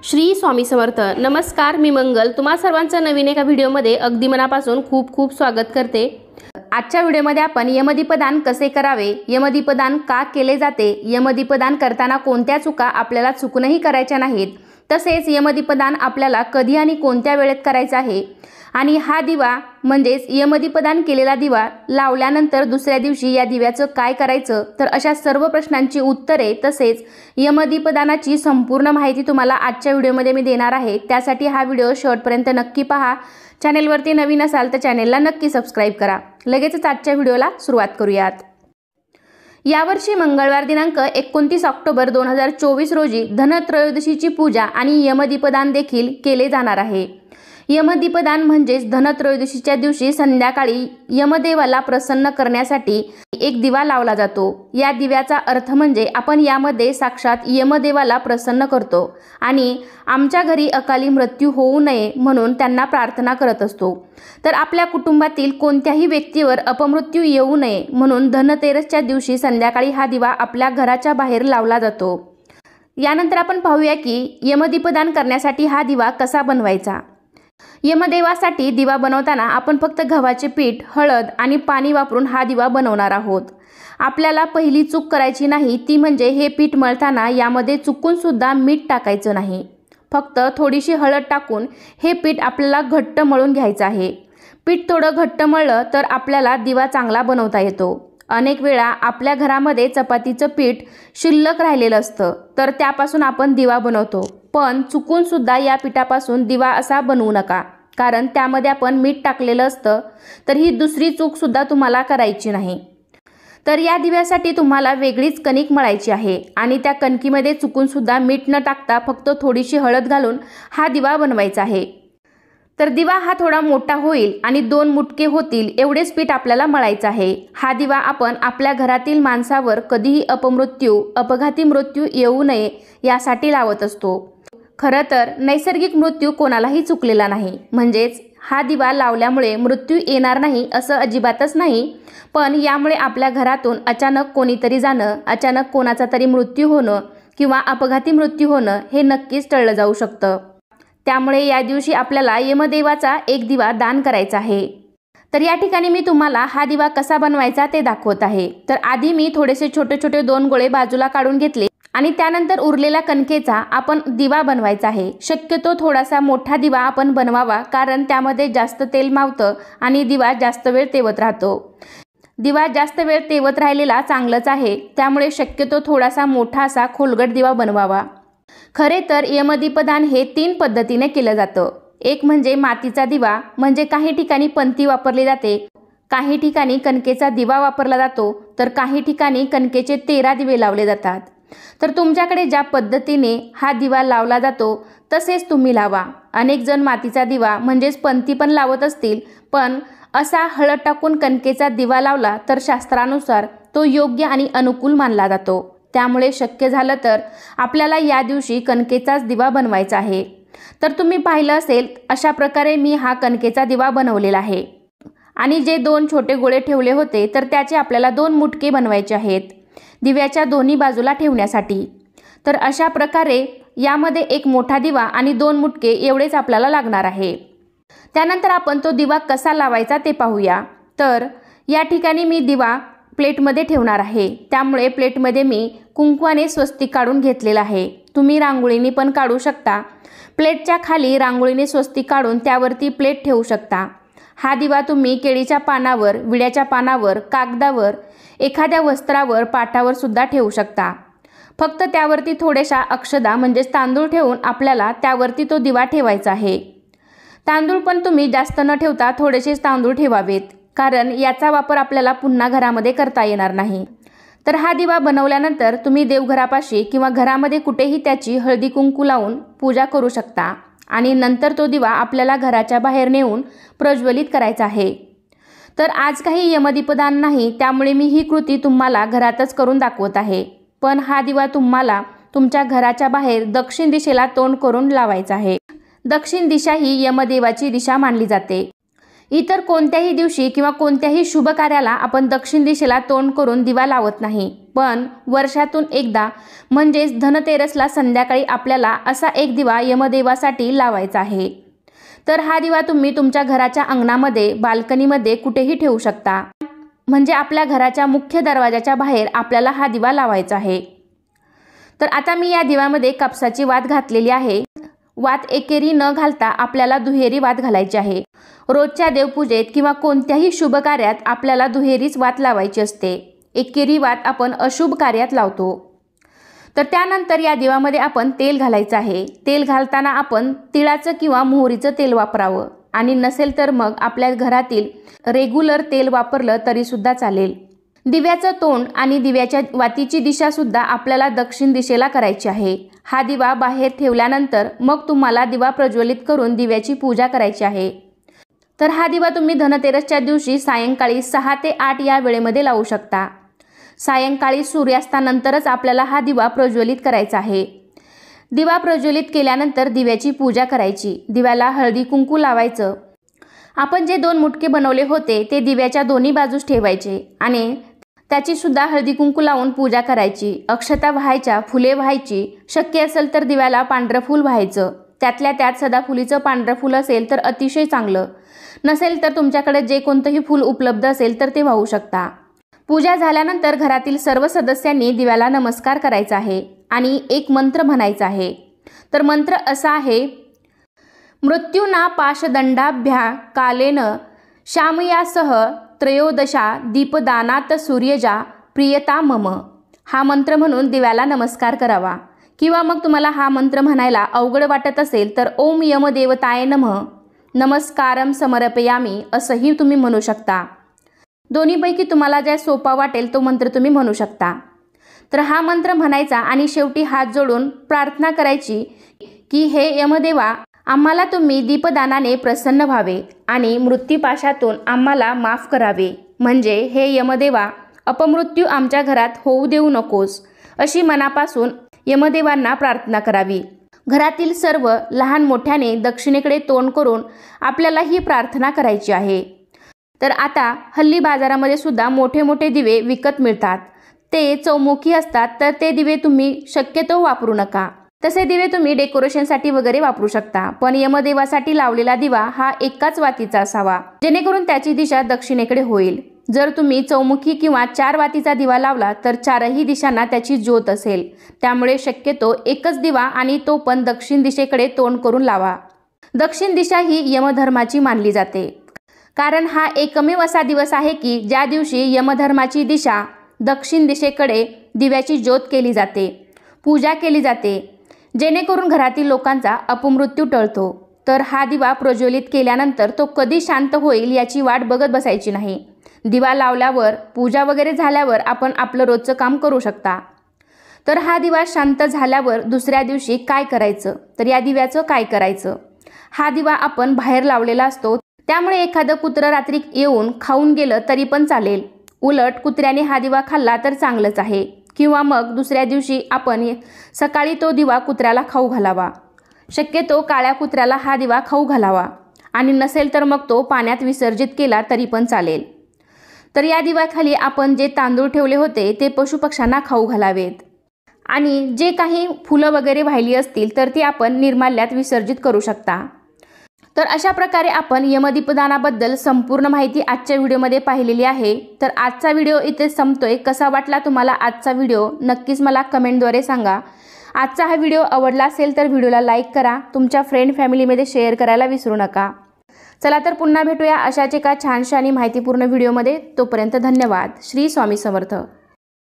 श्री स्वामी समर्थ। नमस्कार, मी मंगल तुम्हा सर्वांचं नवीन एका व्हिडिओमध्ये अगदी मनापासून खूप खूप स्वागत करते। आजच्या व्हिडिओमध्ये आपण यमदीपदान कसे करावे, यमदीपदान का केले जाते, यमदीपदान करताना कोणत्या चुका आपल्याला चुकूनही करायच्या नाहीत, तसेच यमदीपदान आपल्याला कधी आणि कोणत्या वेळेत करायचा आहे आणि हा दिवा म्हणजेच यमदीपदान केलेला दिवा लावल्यानंतर दुसऱ्या दिवशी या दिव्याचं काय करायचं, तर अशा सर्व प्रश्नांची उत्तरे तसेच यमदीपदानाची संपूर्ण माहिती तुम्हाला आजच्या व्हिडिओमध्ये मी देणार आहे। त्यासाठी हा व्हिडिओ शेवटपर्यंत नक्की पहा। चॅनलवरती नवीन असाल तर चॅनलला नक्की सबस्क्राइब करा। लगेचच आजच्या व्हिडिओला सुरुवात करूयात। यावर्षी मंगळवार दिनांक 29 ऑक्टोबर 2024 रोजी धनत्रयोदशीची पूजा आणि यमदीपदान देखील केले जाणार आहे। यमदीपदान म्हणजेच धनत्रयोदशीच्या दिवशी संध्याकाळी यमदेवाला प्रसन्न करण्यासाठी एक दिवा लावला जातो। या दिव्याचा अर्थ म्हणजे आपण यामध्ये साक्षात यमदेवाला प्रसन्न करतो आणि आमच्या घरी अकाली मृत्यू होऊ नये म्हणून त्यांना प्रार्थना करत असतो। तर आपल्या कुटुंबातील कोणत्याही व्यक्तीवर अपमृत्यू येऊ नये म्हणून धनतेरसच्या दिवशी संध्याकाळी हा दिवा आपल्या घराच्या बाहेर लावला जातो। यानंतर आपण पाहूया की यमदीपदान करण्यासाठी हा दिवा कसा बनवायचा। यमदेवासाठी दिवा बनवताना आपण फक्त गव्हाचे पीठ, हळद आणि पाणी वापरून हा दिवा बनवणार आहोत। आपल्याला पहिली चूक करायची नाही ती म्हणजे हे पीठ मळताना यामध्ये चुकून सुद्धा मीठ टाकायचं नाही। फक्त थोडीशी हळद टाकून हे पीठ आपल्याला घट्ट मळून घ्यायचं आहे। पीठ थोडं घट्ट मळलं तर आपल्याला दिवा चांगला बनवता येतो। अनेक वेळा आपल्या घरामध्ये चपातीचं पीठ शिल्लक राहिलेलं असतं तर त्यापासून आपण दिवा बनवतो, पण चुकून सुद्धा या पिठापासून दिवा असा बनवू नका, कारण त्यामध्ये आपण मीठ टाकलेलं असतं। तर ही दुसरी चूक सुद्धा तुम्हाला करायची नाही। तर या दिव्यासाठी तुम्हाला वेगळीच कणिक मळायची आहे आणि त्या कणकीमध्ये चुकून सुद्धा मीठ न टाकता फक्त थोडीशी हळद घालून हा दिवा बनवायचा आहे। तर दिवा हा थोडा मोठा होईल आणि 2 मुटके होतील एवढेच पीठ आपल्याला मळायचं आहे। हा दिवा आपण आपल्या घरातील माणसावर कधीही अपघाती मृत्यू येऊ नये यासाठी लावत असतो। खरं तर नैसर्गिक मृत्यू कोणालाही चुकलेला नाही, म्हणजेच हा दिवा लावल्यामुळे मृत्यू येणार नाही असं अजिबातच नाही, पण यामुळे आपल्या घरातून अचानक कोणीतरी जाणं, अचानक कोणाचा तरी मृत्यू होणं किंवा अपघाती मृत्यू होणं हे नक्कीच टळलं जाऊ शकतं। त्यामुळे या दिवशी आपल्याला यमदेवाचा एक दिवा दान करायचा आहे। तर या ठिकाणी मी तुम्हाला हा दिवा कसा बनवायचा ते दाखवत आहे। तर आधी मी थोडेसे छोटे छोटे 2 गोळे बाजूला काढून घेतले आणि त्यानंतर उरलेल्या कणकेचा आपण दिवा बनवायचा आहे। शक्यतो थोडासा मोठा दिवा आपण बनवावा, कारण त्यामध्ये जास्त तेल मावतं आणि दिवा जास्त वेळ तेवत राहतो। दिवा जास्त वेळ तेवत राहिलेला चांगलंच आहे, त्यामुळे शक्यतो थोडासा मोठा असा खोलगट दिवा बनवावा। खरे तर यमदीपदान हे 3 पद्धतीने केलं जातं। एक म्हणजे मातीचा दिवा, म्हणजे काही ठिकाणी पंती वापरली जाते, काही ठिकाणी कणकेचा दिवा वापरला जातो, तर काही ठिकाणी कणकेचे 13 दिवे लावले जातात। तर तुमच्याकडे ज्या पद्धतीने हा दिवा लावला जातो तसेच तुम्ही लावा। अनेक जण मातीचा दिवा म्हणजेच पंती पण लावत असतील, पण असा हळद टाकून कणकेचा दिवा लावला तर शास्त्रानुसार तो योग्य आणि अनुकूल मानला जातो। त्यामुळे शक्य झालं तर आपल्याला या दिवशी कणकेचाच दिवा बनवायचा आहे। तर तुम्ही पाहिलं असेल अशा प्रकारे मी हा कणकेचा दिवा बनवलेला आहे आणि जे 2 छोटे गोळे ठेवले होते तर त्याचे आपल्याला 2 मुटके बनवायचे आहेत दिव्याच्या दोन्ही बाजूला ठेवण्यासाठी। तर अशा प्रकारे यामध्ये एक मोठा दिवा आणि 2 मुटके एवढेच आपल्याला लागणार आहे। त्यानंतर आपण तो दिवा कसा लावायचा ते पाहूया। तर या ठिकाणी मी दिवा प्लेटमध्ये ठेवणार आहे, त्यामुळे प्लेटमध्ये मी कुंकवाने स्वस्तिक काढून घेतलेला आहे। तुम्ही रांगोळीने पण काढू शकता। प्लेटच्या खाली रांगोळीने स्वस्तिक काढून त्यावरती प्लेट ठेवू शकता। हा दिवा तुम्ही केळीच्या पानावर, विड्याच्या पानावर, कागदावर, एखाद्या वस्त्रावर, पाटावर सुद्धा ठेवू शकता। फक्त त्यावरती थोड्याशा अक्षदा म्हणजेच तांदूळ ठेवून आपल्याला त्यावरती तो दिवा ठेवायचा आहे। तांदूळ पण तुम्ही जास्त न ठेवता थोडेसेच तांदूळ ठेवावेत, कारण याचा वापर आपल्याला पुन्हा घरामध्ये करता येणार नाही। तर हा दिवा बनवल्यानंतर तुम्ही देवघरापाशी किंवा घरामध्ये कुठेही त्याची हळदी कुंकू लावून पूजा करू शकता आणि नंतर तो दिवा आपल्याला घराच्या बाहेर नेऊन प्रज्वलित करायचा आहे। तर आज काही यमदीपदान नाही, त्यामुळे मी ही कृती तुम्हाला घरातच करून दाखवत आहे, पण हा दिवा तुम्हाला तुमच्या घराच्या बाहेर दक्षिण दिशेला तोंड करून लावायचा आहे। दक्षिण दिशा ही यमदेवाची दिशा मानली जाते। इतर कोणत्याही दिवशी किंवा कोणत्याही शुभ कार्याला आपण दक्षिण दिशेला तोंड करून दिवा लावत नाही, पण वर्षातून एकदा म्हणजेच धनतेरसला संध्याकाळी आपल्याला असा एक दिवा यमदेवासाठी लावायचा आहे। तर हा दिवा तुम्ही तुमच्या घराच्या अंगणामध्ये, बाल्कनीमध्ये कुठेही ठेवू शकता। म्हणजे आपल्या घराच्या मुख्य दरवाजाच्या बाहेर आपल्याला हा दिवा लावायचा आहे। तर आता मी या दिव्यामध्ये कापसाची वात घातलेली आहे। वात एकेरी न घालता आपल्याला दुहेरी वात घालायची आहे। रोजच्या देवपूजेत किंवा कोणत्याही शुभ कार्यात आपल्याला दुहेरीच वात लावायची असते। एकेरी वात आपण अशुभ कार्यात लावतो। तर त्यानंतर या दिव्यामध्ये आपण तेल घालायचं आहे। तेल घालताना आपण तिळाचं किंवा मोहरीचं तेल वापरावं आणि नसेल तर मग आपल्या घरातील रेग्युलर तेल वापरलं तरी सुद्धा चालेल। दिव्याचं तोंड आणि दिव्याच्या वातीची दिशा सुद्धा आपल्याला दक्षिण दिशेला करायची आहे। हा दिवा बाहेर ठेवल्यानंतर मग तुम्हाला दिवा प्रज्वलित करून दिव्याची पूजा करायची आहे। तर हा दिवा तुम्ही धनतेरसच्या दिवशी सायंकाळी 6 ते 8 या वेळेमध्ये लावू शकता। सायंकाळी सूर्यास्तानंतरच आपल्याला हा दिवा प्रज्वलित करायचा आहे। दिवा प्रज्वलित केल्यानंतर दिव्याची पूजा करायची। दिव्याला हळदी कुंकू लावायचं। आपण जे 2 मुटके बनवले होते ते दिव्याच्या दोन्ही बाजूस ठेवायचे आणि त्याची सुद्धा हळदी कुंकू लावून पूजा करायची। अक्षता व्हायच्या, फुले व्हायची, शक्य असेल तर दिव्याला पांढरं फूल व्हायचं। त्यातल्या त्यात सदाफुलीचं पांढरं फूल असेल तर अतिशय चांगलं, नसेल तर तुमच्याकडे जे कोणतंही फूल उपलब्ध असेल तर ते वाहू शकता। पूजा झाल्यानंतर घरातील सर्व सदस्यांनी दिव्याला नमस्कार करायचा आहे आणि एक मंत्र म्हणायचा आहे। तर मंत्र असा आहे, मृत्युना पाशदंडाभ्या कालेन श्यामयासह त्रयोदशा दीपदानात सूर्यजा प्रियता मम। हा मंत्र म्हणून दिव्याला नमस्कार करावा। किंवा मग तुम्हाला हा मंत्र म्हणायला अवघड वाटत असेल तर ओम यमदेवताय नमः नमस्कारम समर्पयामी असंही तुम्ही म्हणू शकता। दोन्हीपैकी तुम्हाला जे सोपा वाटेल तो मंत्र तुम्ही म्हणू शकता। तर हा मंत्र म्हणायचा आणि शेवटी हात जोडून प्रार्थना करायची की हे यमदेवा, आम्हाला तुम्ही दीपदानाने प्रसन्न व्हावे आणि मृत्यूपाशातून आम्हाला माफ करावे। म्हणजे हे यमदेवा, अपमृत्यू आमच्या घरात होऊ देऊ नकोस, अशी मनापासून यमदेवांना प्रार्थना करावी। घरातील सर्व लहान मोठ्याने दक्षिणेकडे तोंड करून आपल्याला ही प्रार्थना करायची आहे। तर आता हल्ली बाजारामध्ये सुद्धा मोठे मोठे दिवे विकत मिळतात। ते चौमुखी असतात, तर ते दिवे तुम्ही शक्यतो वापरू नका। तसे दिवे तुम्ही डेकोरेशनसाठी वगैरे वापरू शकता, पण यमदेवासाठी लावलेला दिवा हा एकाच वातीचा असावा, जेणेकरून त्याची दिशा दक्षिणेकडे होईल। जर तुम्ही चौमुखी किंवा 4 वातीचा दिवा लावला तर 4ही दिशांना त्याची ज्योत असेल। त्यामुळे शक्यतो एकच दिवा आणि तो पण दक्षिण दिशेकडे तोंड करून लावा। दक्षिण दिशा ही यमधर्माची मानली जाते, कारण हा एकमेव असा दिवस आहे की ज्या दिवशी यमधर्माची दिशा दक्षिण दिशेकडे दिव्याची ज्योत केली जाते, पूजा केली जाते, जेणेकरून घरातील लोकांचा अपमृत्यू टळतो। तर हा दिवा प्रज्वलित केल्यानंतर तो कधी शांत होईल याची वाट बघत बसायची नाही। दिवा लावल्यावर, पूजा वगैरे झाल्यावर आपण आपलं रोजचं काम करू शकता। तर हा दिवा शांत झाल्यावर दुसऱ्या दिवशी काय करायचं, तर या दिव्याचं काय करायचं, हा दिवा आपण बाहेर लावलेला असतो, त्यामुळे एखादं कुत्रं रात्री येऊन खाऊन गेलं तरी पण चालेल। उलट कुत्र्याने हा दिवा खाल्ला तर चांगलंच आहे। किंवा मग दुसऱ्या दिवशी आपण सकाळी तो दिवा कुत्र्याला खाऊ घालावा। शक्यतो काळ्या कुत्र्याला हा दिवा खाऊ घालावा आणि नसेल तर मग तो पाण्यात विसर्जित केला तरी पण चालेल। तर या दिव्याखाली आपण जे तांदूळ ठेवले होते ते पशुपक्ष्यांना खाऊ घालावेत आणि जे काही फुलं वगैरे वाहिली असतील तर ती आपण निर्माल्यात विसर्जित करू शकता। तर अशा प्रकारे आपण यमदीपदानाबद्दल संपूर्ण माहिती आजच्या व्हिडिओमध्ये पाहिलेली आहे। तर आजचा व्हिडिओ इथे संपतोय। कसा वाटला तुम्हाला आजचा व्हिडिओ नक्कीच मला कमेंटद्वारे सांगा। आजचा हा व्हिडिओ आवडला असेल तर व्हिडिओला लाईक करा, तुमच्या फ्रेंड फॅमिलीमध्ये शेअर करायला विसरू नका। चला तर पुन्हा भेटूया अशाच एका छानशा आणि माहितीपूर्ण व्हिडिओमध्ये। तोपर्यंत धन्यवाद। श्री स्वामी समर्थ।